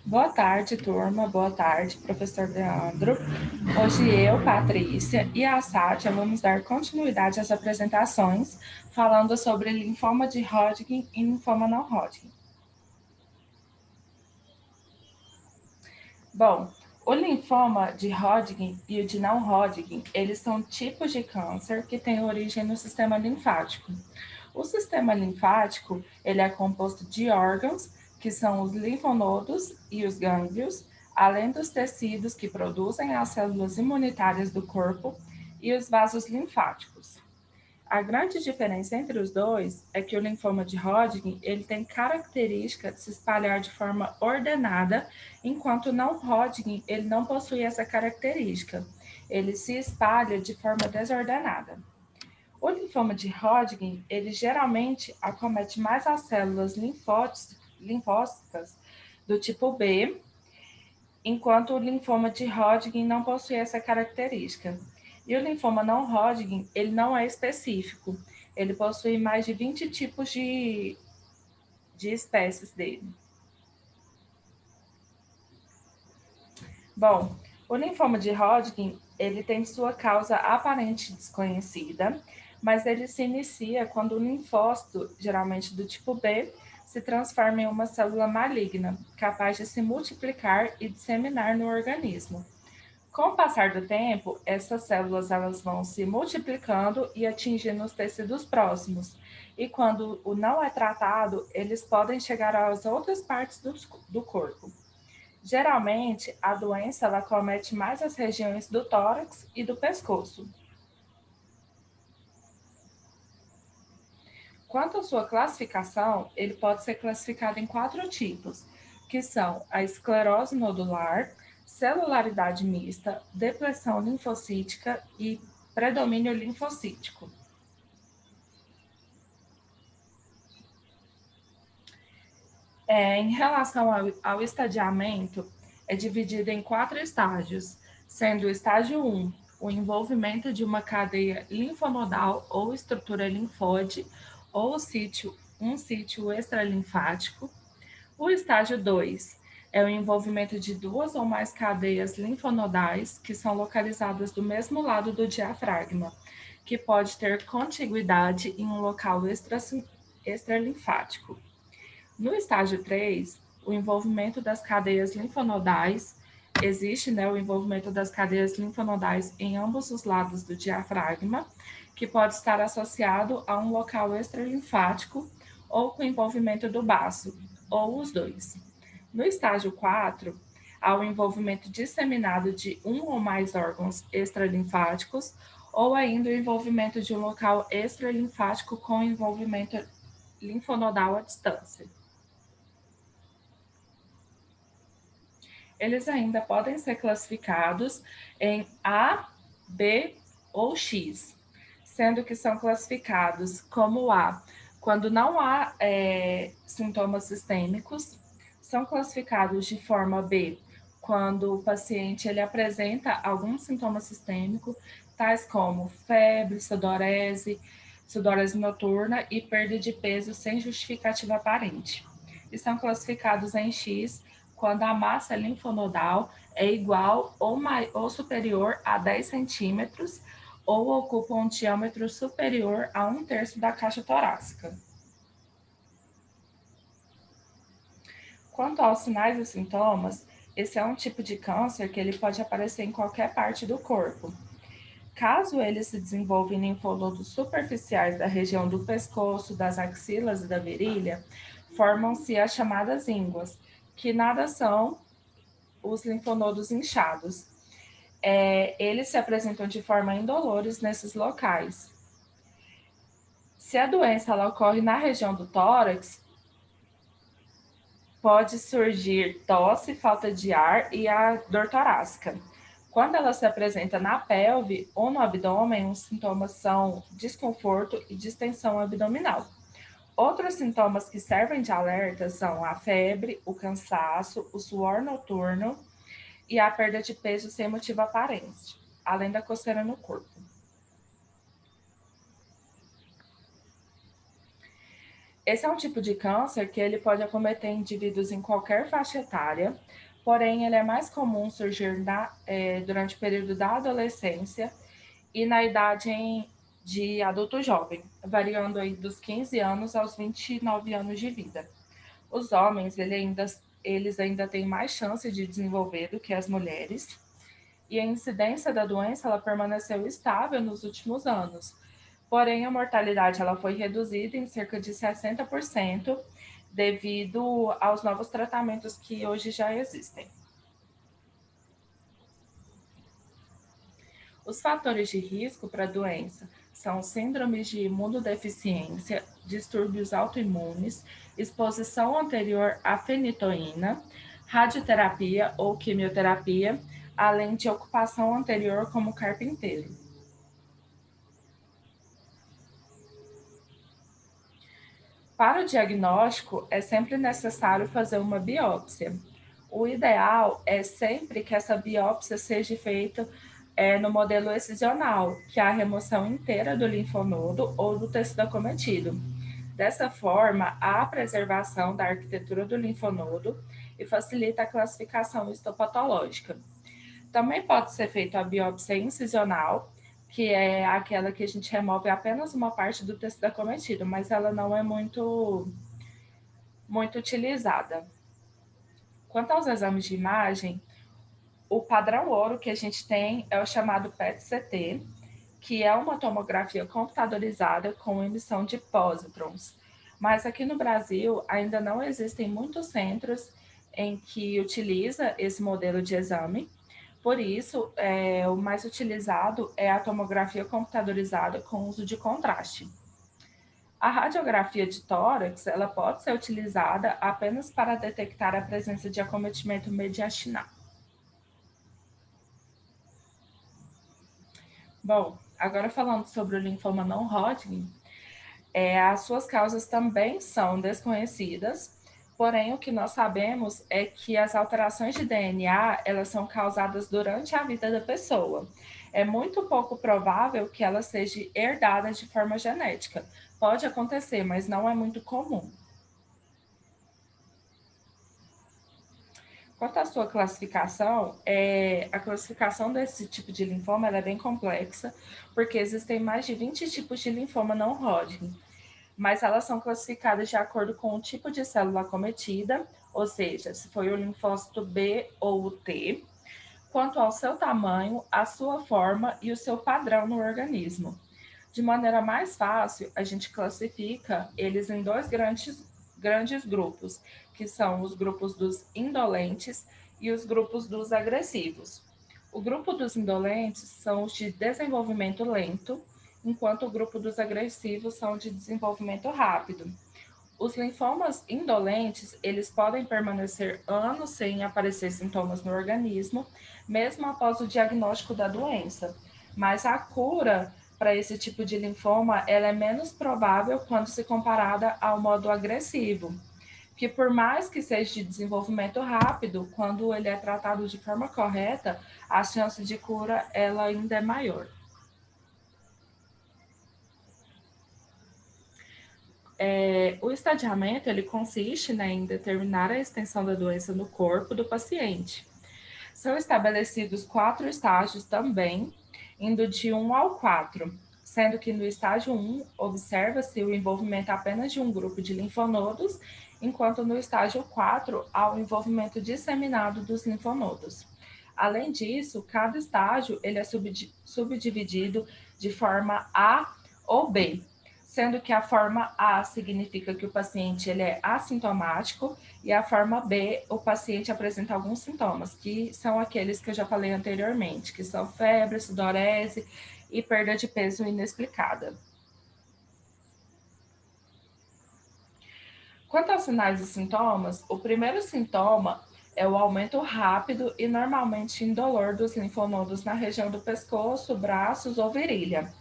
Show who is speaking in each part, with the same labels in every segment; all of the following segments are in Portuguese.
Speaker 1: Boa tarde, turma. Boa tarde, professor Leandro. Hoje eu, Patrícia e a Sátia vamos dar continuidade às apresentações falando sobre linfoma de Hodgkin e linfoma não Hodgkin. Bom, o linfoma de Hodgkin e o de não Hodgkin, eles são tipos de câncer que têm origem no sistema linfático. O sistema linfático, ele é composto de órgãos, que são os linfonodos e os gânglios, além dos tecidos que produzem as células imunitárias do corpo e os vasos linfáticos. A grande diferença entre os dois é que o linfoma de Hodgkin ele tem característica de se espalhar de forma ordenada, enquanto o não Hodgkin ele não possui essa característica. Ele se espalha de forma desordenada. O linfoma de Hodgkin ele geralmente acomete mais as células linfócitas do tipo B, enquanto o linfoma de Hodgkin não possui essa característica. E o linfoma não Hodgkin, ele não é específico. Ele possui mais de 20 tipos de espécies dele. Bom, o linfoma de Hodgkin, ele tem sua causa aparente desconhecida, mas ele se inicia quando o linfócito, geralmente do tipo B, se transforma em uma célula maligna, capaz de se multiplicar e disseminar no organismo. Com o passar do tempo, essas células elas vão se multiplicando e atingindo os tecidos próximos. E quando o não é tratado, eles podem chegar às outras partes do corpo. Geralmente, a doença ela comete mais as regiões do tórax e do pescoço. Quanto à sua classificação, ele pode ser classificado em 4 tipos, que são a esclerose nodular, celularidade mista, depressão linfocítica e predomínio linfocítico. Em relação ao estadiamento, é dividido em 4 estágios, sendo o estágio 1 o envolvimento de uma cadeia linfonodal ou estrutura linfóide, ou um sítio extralinfático. O estágio 2 é o envolvimento de 2 ou mais cadeias linfonodais que são localizadas do mesmo lado do diafragma, que pode ter contiguidade em um local extralinfático. No estágio 3, o envolvimento das cadeias linfonodais, existe o envolvimento das cadeias linfonodais em ambos os lados do diafragma, que pode estar associado a um local extralinfático ou com envolvimento do baço, ou os dois. No estágio 4, há o envolvimento disseminado de 1 ou mais órgãos extralinfáticos, ou ainda o envolvimento de um local extralinfático com envolvimento linfonodal à distância. Eles ainda podem ser classificados em A, B ou X, sendo que são classificados como A quando não há sintomas sistêmicos, são classificados de forma B quando o paciente ele apresenta algum sintoma sistêmico, tais como febre, sudorese noturna e perda de peso sem justificativa aparente. E são classificados em X quando a massa linfonodal é igual ou superior a 10 centímetros ou ocupa um diâmetro superior a 1/3 da caixa torácica. Quanto aos sinais e sintomas, esse é um tipo de câncer que ele pode aparecer em qualquer parte do corpo. Caso ele se desenvolva em linfonodos superficiais da região do pescoço, das axilas e da virilha, formam-se as chamadas ínguas, que nada são os linfonodos inchados. Eles se apresentam de forma indolores nesses locais. Se a doença ela ocorre na região do tórax, pode surgir tosse, falta de ar e a dor torácica. Quando ela se apresenta na pelve ou no abdômen, os sintomas são desconforto e distensão abdominal. Outros sintomas que servem de alerta são a febre, o cansaço, o suor noturno e a perda de peso sem motivo aparente, além da coceira no corpo. Esse é um tipo de câncer que ele pode acometer indivíduos em qualquer faixa etária, porém ele é mais comum surgir durante o período da adolescência e na de adulto jovem, variando aí dos 15 anos aos 29 anos de vida. Os homens, eles ainda têm mais chance de desenvolver do que as mulheres, e a incidência da doença ela permaneceu estável nos últimos anos. Porém, a mortalidade ela foi reduzida em cerca de 60% devido aos novos tratamentos que hoje já existem. Os fatores de risco para a doença são síndromes de imunodeficiência, distúrbios autoimunes, exposição anterior à fenitoína, radioterapia ou quimioterapia, além de ocupação anterior como carpinteiro. Para o diagnóstico, é sempre necessário fazer uma biópsia. O ideal é sempre que essa biópsia seja feita no modelo excisional, que é a remoção inteira do linfonodo ou do tecido acometido. Dessa forma, há a preservação da arquitetura do linfonodo e facilita a classificação histopatológica. Também pode ser feita a biópsia incisional, que é aquela que a gente remove apenas uma parte do tecido acometido, mas ela não é muito utilizada. Quanto aos exames de imagem, o padrão ouro que a gente tem é o chamado PET-CT, que é uma tomografia computadorizada com emissão de pósitrons. Mas aqui no Brasil ainda não existem muitos centros em que utiliza esse modelo de exame. Por isso, o mais utilizado é a tomografia computadorizada com uso de contraste. A radiografia de tórax ela pode ser utilizada apenas para detectar a presença de acometimento mediastinal. Bom, agora falando sobre o linfoma não Hodgkin, as suas causas também são desconhecidas, porém o que nós sabemos é que as alterações de DNA elas são causadas durante a vida da pessoa. É muito pouco provável que ela seja herdada de forma genética. Pode acontecer, mas não é muito comum. Quanto à sua classificação, a classificação desse tipo de linfoma é bem complexa, porque existem mais de 20 tipos de linfoma não Hodgkin, mas elas são classificadas de acordo com o tipo de célula acometida, ou seja, se foi o linfócito B ou o T, quanto ao seu tamanho, a sua forma e o seu padrão no organismo. De maneira mais fácil, a gente classifica eles em dois grandes grupos, que são os grupos dos indolentes e os grupos dos agressivos. O grupo dos indolentes são os de desenvolvimento lento, enquanto o grupo dos agressivos são de desenvolvimento rápido. Os linfomas indolentes, eles podem permanecer anos sem aparecer sintomas no organismo, mesmo após o diagnóstico da doença. Mas a cura para esse tipo de linfoma, ela é menos provável quando se comparada ao modo agressivo, que por mais que seja de desenvolvimento rápido, quando ele é tratado de forma correta, a chance de cura ela ainda é maior. O estadiamento ele consiste, né, em determinar a extensão da doença no corpo do paciente. São estabelecidos 4 estágios também, indo de 1 ao 4, sendo que no estágio 1 observa-se o envolvimento apenas de um grupo de linfonodos, enquanto no estágio 4 há o envolvimento disseminado dos linfonodos. Além disso, cada estágio ele é subdividido de forma A ou B, sendo que a forma A significa que o paciente ele é assintomático e a forma B, o paciente apresenta alguns sintomas, que são aqueles que eu já falei anteriormente, que são febre, sudorese e perda de peso inexplicada. Quanto aos sinais e sintomas, o primeiro sintoma é o aumento rápido e normalmente indolor dos linfonodos na região do pescoço, braços ou virilha.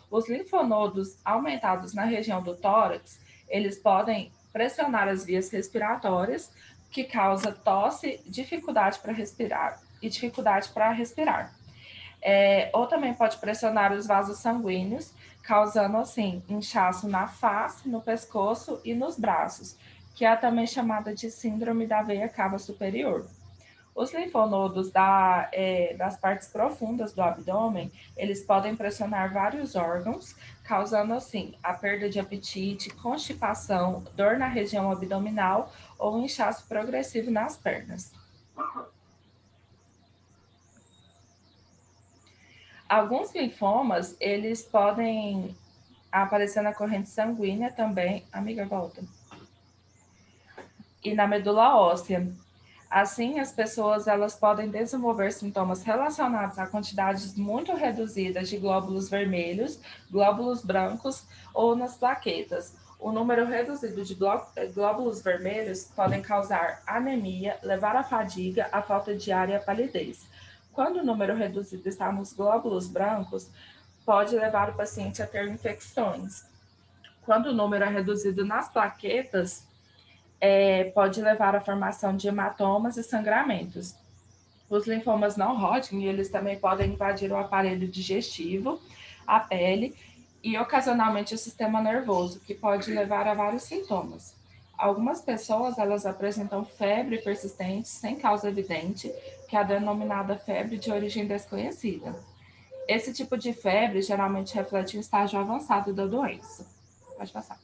Speaker 1: Os linfonodos aumentados na região do tórax, eles podem pressionar as vias respiratórias, que causa tosse, dificuldade para respirar e dificuldade para respirar. Ou também pode pressionar os vasos sanguíneos, causando, assim, inchaço na face, no pescoço e nos braços, que é também chamada de síndrome da veia cava superior. Os linfonodos das partes profundas do abdômen, eles podem pressionar vários órgãos, causando, assim, a perda de apetite, constipação, dor na região abdominal ou inchaço progressivo nas pernas. Alguns linfomas, eles podem aparecer na corrente sanguínea também. Amiga, volta. E na medula óssea. Assim, as pessoas elas podem desenvolver sintomas relacionados a quantidades muito reduzidas de glóbulos vermelhos, glóbulos brancos ou nas plaquetas. O número reduzido de glóbulos vermelhos podem causar anemia, levar à fadiga, à falta de ar e à palidez. Quando o número reduzido está nos glóbulos brancos, pode levar o paciente a ter infecções. Quando o número é reduzido nas plaquetas, pode levar à formação de hematomas e sangramentos. Os linfomas não Hodgkin, eles também podem invadir o aparelho digestivo, a pele e ocasionalmente o sistema nervoso, que pode levar a vários sintomas. Algumas pessoas, elas apresentam febre persistente sem causa evidente, que é a denominada febre de origem desconhecida. Esse tipo de febre geralmente reflete um estágio avançado da doença. Pode passar.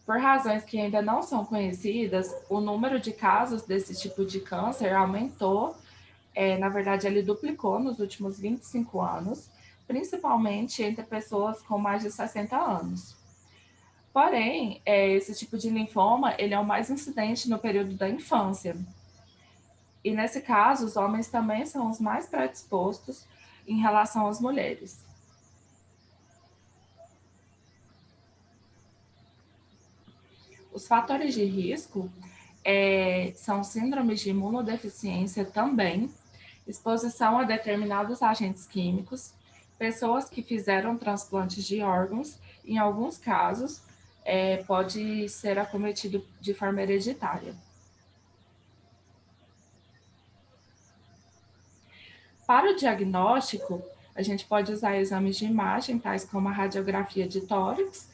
Speaker 1: Por razões que ainda não são conhecidas, o número de casos desse tipo de câncer aumentou, na verdade, ele duplicou nos últimos 25 anos, principalmente entre pessoas com mais de 60 anos. Porém, esse tipo de linfoma ele é o mais incidente no período da infância. E nesse caso, os homens também são os mais predispostos em relação às mulheres. Os fatores de risco são síndromes de imunodeficiência também, exposição a determinados agentes químicos, pessoas que fizeram transplantes de órgãos, em alguns casos, pode ser acometido de forma hereditária. Para o diagnóstico, a gente pode usar exames de imagem, tais como a radiografia de tórax,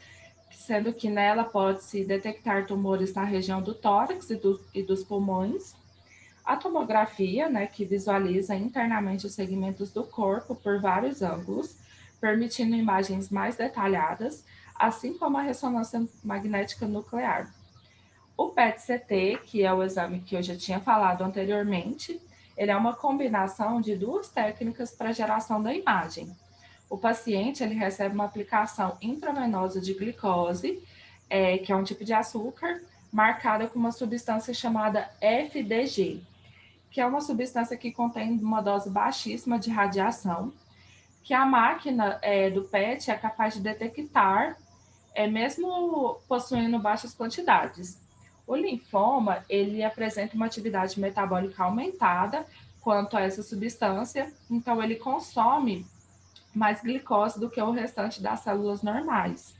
Speaker 1: sendo que nela pode-se detectar tumores na região do tórax e dos pulmões. A tomografia, né, que visualiza internamente os segmentos do corpo por vários ângulos, permitindo imagens mais detalhadas, assim como a ressonância magnética nuclear. O PET-CT, que é o exame que eu já tinha falado anteriormente, ele é uma combinação de duas técnicas para geração da imagem. O paciente ele recebe uma aplicação intravenosa de glicose, que é um tipo de açúcar, marcada com uma substância chamada FDG, que é uma substância que contém uma dose baixíssima de radiação, que a máquina do PET é capaz de detectar, mesmo possuindo baixas quantidades. O linfoma, ele apresenta uma atividade metabólica aumentada quanto a essa substância, então ele consome mais glicose do que o restante das células normais.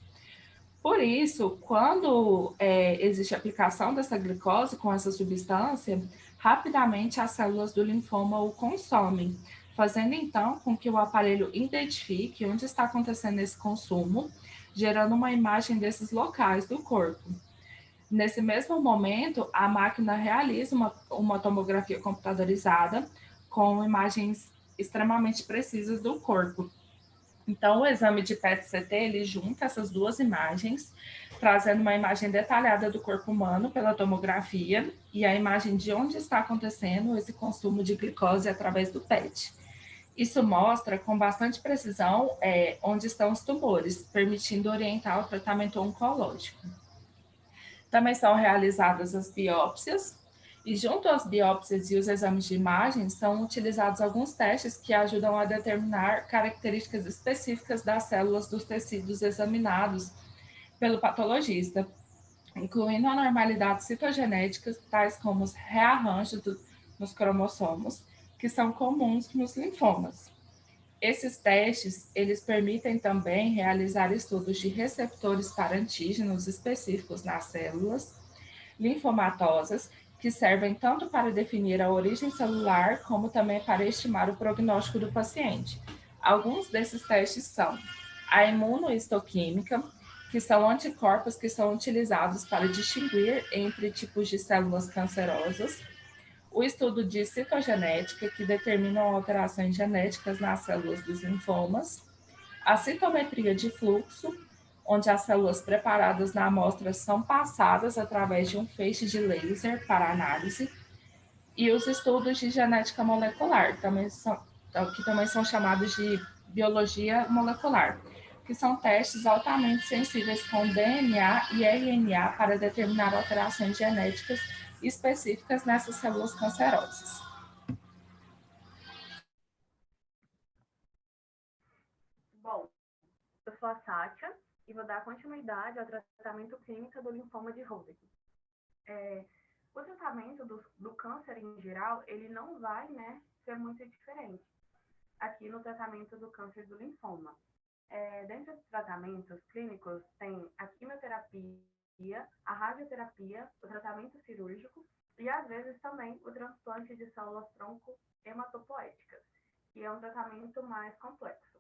Speaker 1: Por isso, quando existe aplicação dessa glicose com essa substância, rapidamente as células do linfoma o consomem, fazendo então com que o aparelho identifique onde está acontecendo esse consumo, gerando uma imagem desses locais do corpo. Nesse mesmo momento, a máquina realiza uma tomografia computadorizada com imagens extremamente precisas do corpo. Então, o exame de PET-CT, ele junta essas duas imagens, trazendo uma imagem detalhada do corpo humano pela tomografia e a imagem de onde está acontecendo esse consumo de glicose através do PET. Isso mostra com bastante precisão onde estão os tumores, permitindo orientar o tratamento oncológico. Também são realizadas as biópsias, e junto às biópsias e os exames de imagem, são utilizados alguns testes que ajudam a determinar características específicas das células dos tecidos examinados pelo patologista, incluindo anormalidades citogenéticas, tais como os rearranjos nos cromossomos, que são comuns nos linfomas. Esses testes, eles permitem também realizar estudos de receptores para antígenos específicos nas células linfomatosas, que servem tanto para definir a origem celular, como também para estimar o prognóstico do paciente. Alguns desses testes são a imunohistoquímica, que são anticorpos que são utilizados para distinguir entre tipos de células cancerosas, o estudo de citogenética, que determina alterações genéticas nas células dos linfomas, a citometria de fluxo, onde as células preparadas na amostra são passadas através de um feixe de laser para análise, e os estudos de genética molecular, que também são chamados de biologia molecular, que são testes altamente sensíveis com DNA e RNA para determinar alterações genéticas específicas nessas células cancerosas.
Speaker 2: Bom, eu sou a Sátia e vou dar continuidade ao tratamento clínico do linfoma de Hodgkin. O tratamento do câncer em geral, ele não vai, ser muito diferente aqui no tratamento do câncer do linfoma. Dentro dos tratamentos clínicos, tem a quimioterapia, a radioterapia, o tratamento cirúrgico e, às vezes, também o transplante de células tronco hematopoéticas, que é um tratamento mais complexo.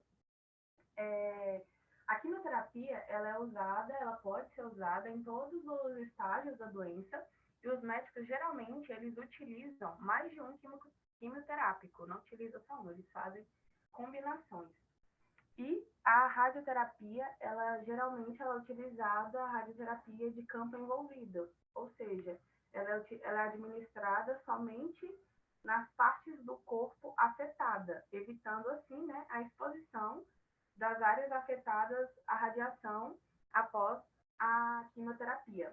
Speaker 2: A quimioterapia, ela pode ser usada em todos os estágios da doença e os médicos, geralmente, eles utilizam mais de um quimioterápico, não utilizam só um, eles fazem combinações. E a radioterapia, geralmente ela é utilizada a radioterapia de campo envolvido, ou seja, ela é administrada somente nas partes do corpo afetada, evitando assim, a exposição das áreas afetadas à radiação após a quimioterapia.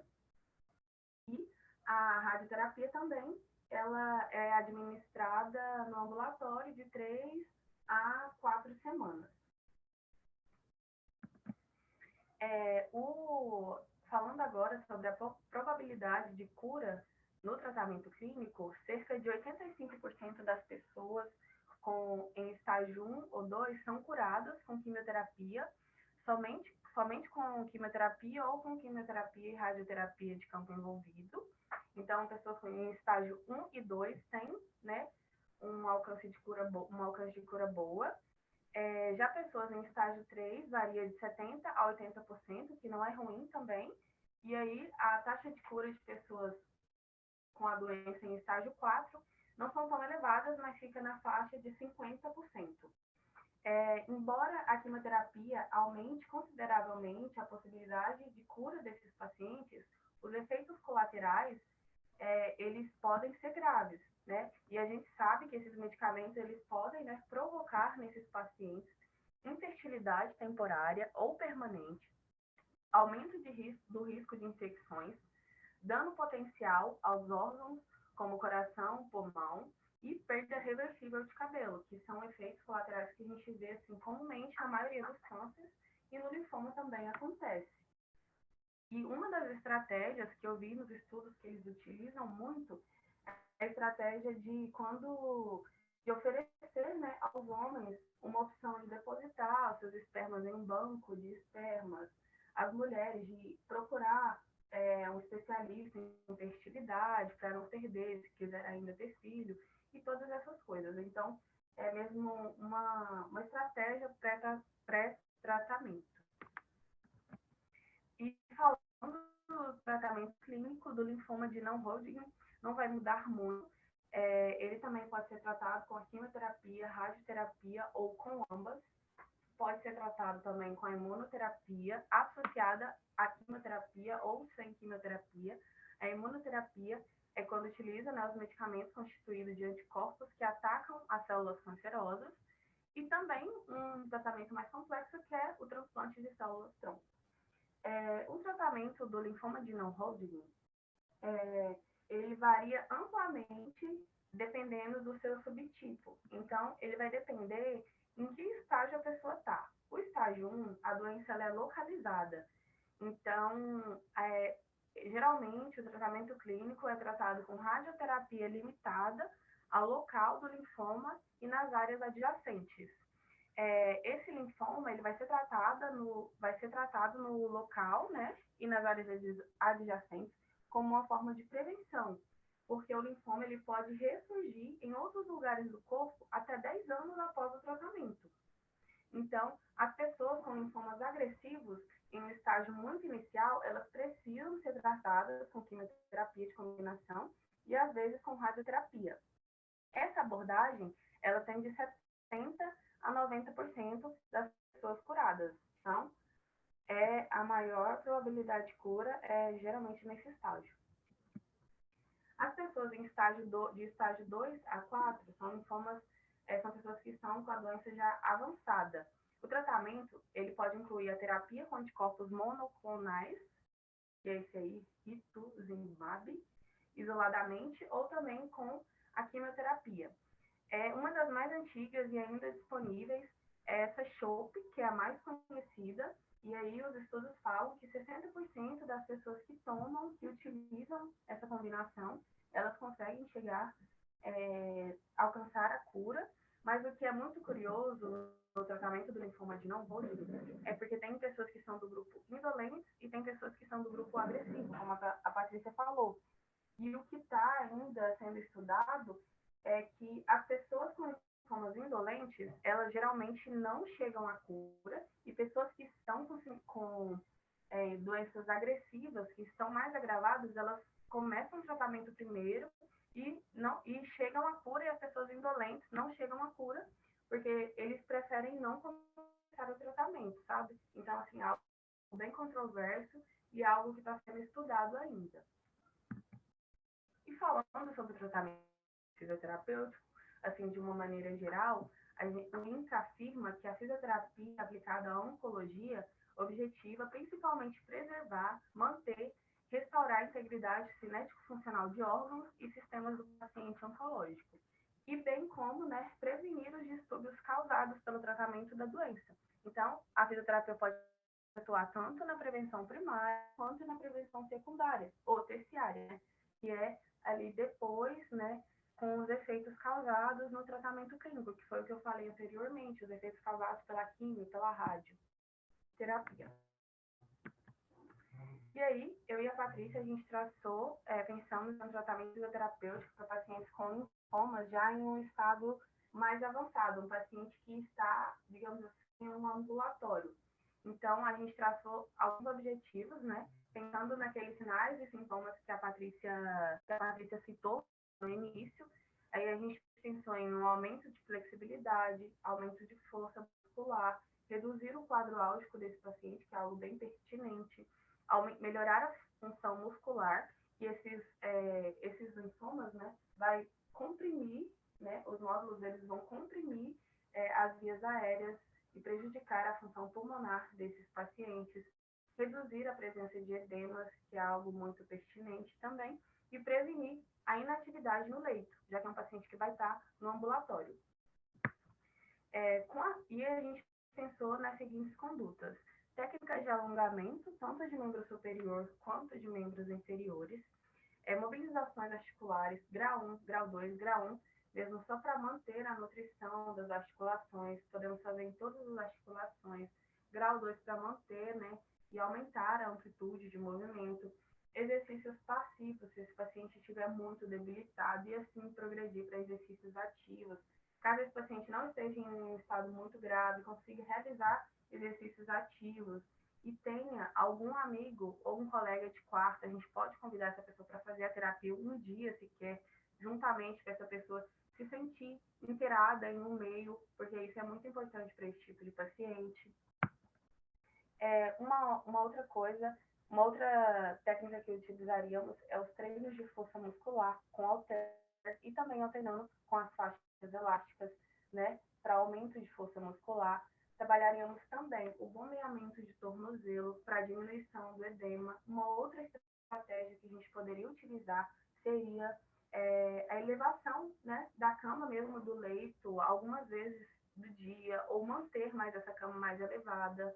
Speaker 2: E a radioterapia também, ela é administrada no ambulatório de 3 a 4 semanas. Falando agora sobre a probabilidade de cura no tratamento clínico, cerca de 85% das pessoas em estágio 1 ou 2 são curadas com quimioterapia, somente com quimioterapia ou com quimioterapia e radioterapia de campo envolvido. Então, pessoas em estágio 1 e 2 têm, um alcance de cura boa. Já pessoas em estágio 3 varia de 70% a 80%, que não é ruim também. E aí, a taxa de cura de pessoas com a doença em estágio 4 não são tão elevadas, mas fica na faixa de 50%. Embora a quimioterapia aumente consideravelmente a possibilidade de cura desses pacientes, os efeitos colaterais, eles podem ser graves, né? E a gente sabe que esses medicamentos, eles podem, provocar nesses pacientes infertilidade temporária ou permanente, aumento do risco de infecções, dano potencial aos órgãos como coração, pulmão e perda reversível de cabelo, que são efeitos colaterais que a gente vê assim, comumente na maioria dos cânceres e no linfoma também acontece. E uma das estratégias que eu vi nos estudos que eles utilizam muito é a estratégia de oferecer, aos homens uma opção de depositar os seus espermas em um banco de espermas, as mulheres de procurar um especialista em fertilidade para não perder, se quiser ainda ter filho, e todas essas coisas. Então, é mesmo uma estratégia pré-tratamento. E falando do tratamento clínico do linfoma de não-Hodgkin, não vai mudar muito. Ele também pode ser tratado com a quimioterapia, radioterapia ou com ambas. Pode ser tratado também com a imunoterapia associada à quimioterapia ou sem quimioterapia. A imunoterapia é quando utiliza, os medicamentos constituídos de anticorpos que atacam as células cancerosas. E também um tratamento mais complexo, que é o transplante de células tronco. O tratamento do linfoma de não-Hodgkin, ele varia amplamente dependendo do seu subtipo. Então, ele vai depender em que estágio a pessoa está. O estágio 1, a doença ela é localizada. Então, geralmente, o tratamento clínico é tratado com radioterapia limitada ao local do linfoma e nas áreas adjacentes. Esse linfoma ele vai ser tratado no local, e nas áreas adjacentes como uma forma de prevenção, porque o linfoma ele pode ressurgir em outros lugares do corpo até 10 anos após o tratamento. Então, as pessoas com linfomas agressivos, em um estágio muito inicial, elas precisam ser tratadas com quimioterapia de combinação e, às vezes, com radioterapia. Essa abordagem, ela tem de 70% a 90% das pessoas curadas. Então, a maior probabilidade de cura é geralmente nesse estágio. As pessoas em de estágio 2 a 4 são linfomas, são pessoas que estão com a doença já avançada. O tratamento, ele pode incluir a terapia com anticorpos monoclonais, que é esse aí, rituximab, isoladamente, ou também com a quimioterapia. Uma das mais antigas e ainda disponíveis é essa CHOP, que é a mais conhecida, e aí os estudos falam que 60% das pessoas que tomam, que utilizam essa combinação, elas conseguem chegar, alcançar a cura, mas o que é muito curioso no tratamento do linfoma de não-Hodgkin é porque tem pessoas que são do grupo indolentes e tem pessoas que são do grupo agressivo, como a Patrícia falou. E o que está ainda sendo estudado é que as pessoas com linfomas indolentes, elas geralmente não chegam à cura, e pessoas que estão com doenças agressivas, que estão mais agravadas, elas começam o tratamento primeiro e chegam à cura, e as pessoas indolentes não chegam à cura, porque eles preferem não começar o tratamento, sabe? Então, assim, é algo bem controverso e algo que está sendo estudado ainda. E falando sobre o tratamento fisioterapêutico, assim, de uma maneira geral, o INCA afirma que a fisioterapia aplicada à oncologia objetiva principalmente preservar, manter, restaurar a integridade cinético-funcional de órgãos e sistemas do paciente oncológico, e bem como, né, prevenir os distúrbios causados pelo tratamento da doença. Então, a fisioterapia pode atuar tanto na prevenção primária quanto na prevenção secundária ou terciária, né, que é ali depois, né, com os efeitos causados no tratamento clínico, que foi o que eu falei anteriormente, os efeitos causados pela quimio, pela radioterapia. E aí, eu e a Patrícia, a gente traçou, pensamos no tratamento fisioterapêutico para pacientes com linfomas já em um estado mais avançado, um paciente que está, digamos assim, em um ambulatório. Então, a gente traçou alguns objetivos, né? Pensando naqueles sinais e sintomas que a Patrícia citou no início. Aí a gente pensou em um aumento de flexibilidade, aumento de força muscular, reduzir o quadro álgico desse paciente, que é algo bem pertinente, melhorar a função muscular, e esses linfomas, né, vai comprimir, né, os nódulos eles vão comprimir as vias aéreas e prejudicar a função pulmonar desses pacientes, reduzir a presença de edemas, que é algo muito pertinente também, e prevenir a inatividade no leito, já que é um paciente que vai estar no ambulatório. E a gente pensou nas seguintes condutas: técnicas de alongamento, tanto de membro superior quanto de membros inferiores, mobilizações articulares, grau 1, grau 2, grau 1, mesmo só para manter a nutrição das articulações, podemos fazer em todas as articulações, grau 2 para manter, né, e aumentar a amplitude de movimento, exercícios passivos, se esse paciente estiver muito debilitado, e assim progredir para exercícios ativos. Caso esse paciente não esteja em um estado muito grave, consiga realizar exercícios ativos e tenha algum amigo ou um colega de quarto, a gente pode convidar essa pessoa para fazer a terapia um dia sequer, juntamente com essa pessoa se sentir inteirada em um meio, porque isso é muito importante para esse tipo de paciente. Uma outra coisa, uma outra técnica que utilizaríamos é os treinos de força muscular com halter e também alternando com as faixas elásticas, né, para aumento de força muscular. Trabalharíamos também o bombeamento de tornozelo para diminuição do edema. Uma outra estratégia que a gente poderia utilizar seria a elevação, né, da cama mesmo, do leito, algumas vezes do dia, ou manter mais essa cama mais elevada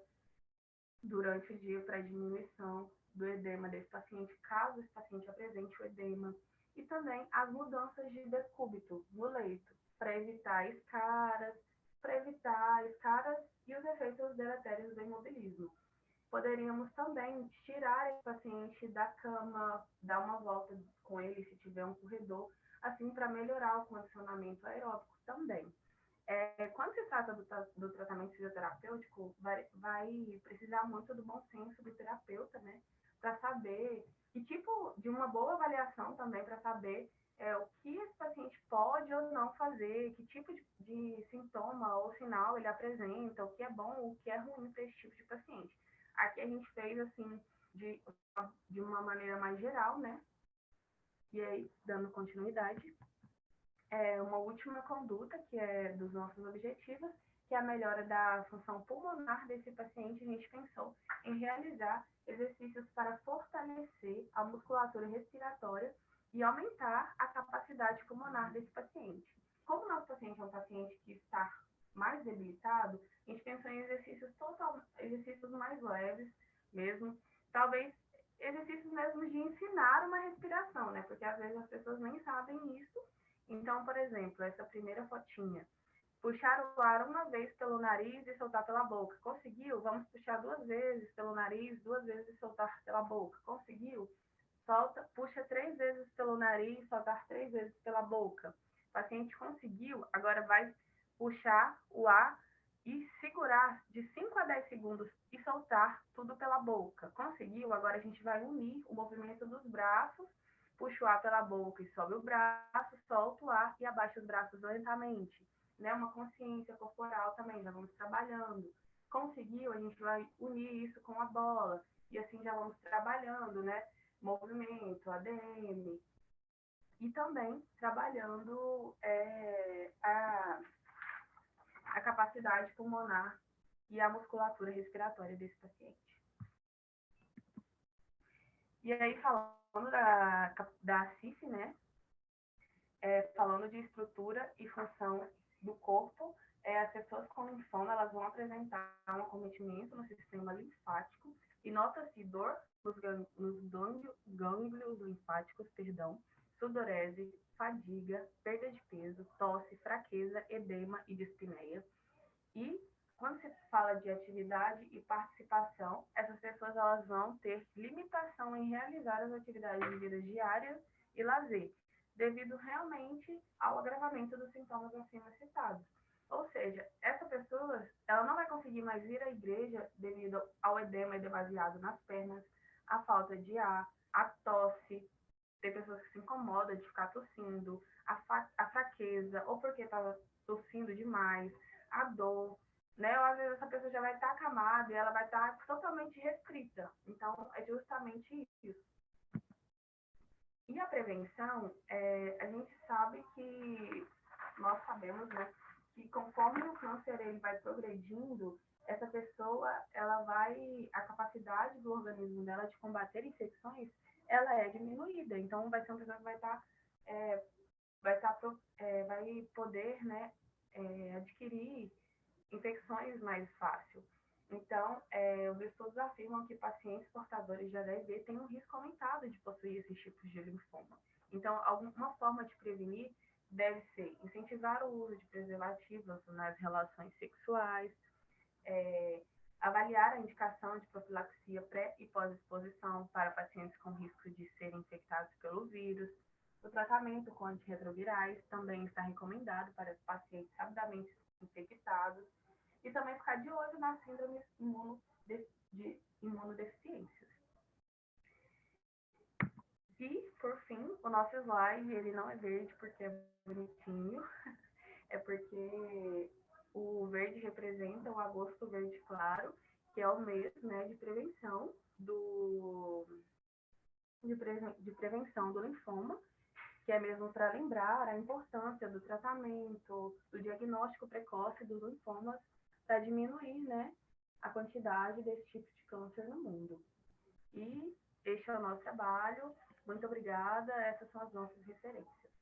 Speaker 2: durante o dia para diminuição do edema desse paciente, caso esse paciente apresente o edema. E também as mudanças de decúbito no leito, para evitar escaras e os efeitos deletérios do imobilismo. Poderíamos também tirar esse paciente da cama, dar uma volta com ele se tiver um corredor, assim para melhorar o condicionamento aeróbico também. Quando se trata do tratamento fisioterapêutico, vai precisar muito do bom senso do terapeuta, né? Para saber que tipo de uma boa avaliação também, para saber o que esse paciente pode ou não fazer, que tipo de sintoma ou sinal ele apresenta, o que é bom, o que é ruim para esse tipo de paciente. Aqui a gente fez assim de uma maneira mais geral, né? E aí, dando continuidade, uma última conduta, que é dos nossos objetivos, que é a melhora da função pulmonar desse paciente. A gente pensou em realizar exercícios para fortalecer a musculatura respiratória e aumentar a capacidade pulmonar desse paciente. Como o nosso paciente é um paciente que está mais debilitado, a gente pensou em exercícios mais leves mesmo, talvez exercícios mesmo de ensinar uma respiração, né? Porque às vezes as pessoas nem sabem isso. Então, por exemplo, essa primeira fotinha, puxar o ar uma vez pelo nariz e soltar pela boca. Conseguiu? Vamos puxar 2 vezes pelo nariz, 2 vezes e soltar pela boca. Conseguiu? Solta, puxa 3 vezes pelo nariz, soltar 3 vezes pela boca. O paciente conseguiu, agora vai puxar o ar e segurar de 5 a 10 segundos e soltar tudo pela boca. Conseguiu? Agora a gente vai unir o movimento dos braços, puxa o ar pela boca e sobe o braço, solta o ar e abaixa os braços lentamente. Né? Uma consciência corporal também, já vamos trabalhando. Conseguiu? A gente vai unir isso com a bola e assim já vamos trabalhando, né? Movimento, ADM, e também trabalhando a capacidade pulmonar e a musculatura respiratória desse paciente. E aí, falando da CIF, né, falando de estrutura e função do corpo, as pessoas com linfoma elas vão apresentar um acometimento no sistema linfático e nota-se dor nos gânglios linfáticos, sudorese, fadiga, perda de peso, tosse, fraqueza, edema e dispneia. E quando se fala de atividade e participação, essas pessoas elas vão ter limitação em realizar as atividades de vida diária e lazer, devido realmente ao agravamento dos sintomas acima citados. Ou seja, essa pessoa ela não vai conseguir mais ir à igreja devido ao edema demasiado nas pernas, a falta de ar, a tosse, tem pessoas que se incomodam de ficar tossindo, a fraqueza, ou porque está tossindo demais, a dor, né? Ou às vezes essa pessoa já vai estar acamada e ela vai estar totalmente restrita. Então, é justamente isso. E a prevenção, a gente sabe que, nós sabemos, né, que conforme o câncer ele vai progredindo, essa pessoa, a capacidade do organismo dela de combater infecções, ela é diminuída. Então, vai ser uma pessoa que vai poder, né, adquirir infecções mais fácil. Então, os estudos afirmam que pacientes portadores de HIV têm um risco aumentado de possuir esses tipos de linfoma. Então, alguma forma de prevenir deve ser incentivar o uso de preservativos nas relações sexuais, avaliar a indicação de profilaxia pré e pós-exposição para pacientes com risco de serem infectados pelo vírus. O tratamento com antirretrovirais também está recomendado para pacientes rapidamente infectados e também ficar de olho nas síndromes de imunodeficiências. E, por fim, o nosso slide, ele não é verde porque é bonitinho, é porque o verde representa o agosto verde claro, que é o mês, né, de prevenção de prevenção do linfoma, que é mesmo para lembrar a importância do tratamento, do diagnóstico precoce dos linfomas, para diminuir, né, a quantidade desse tipo de câncer no mundo. E este é o nosso trabalho. Muito obrigada. Essas são as nossas referências.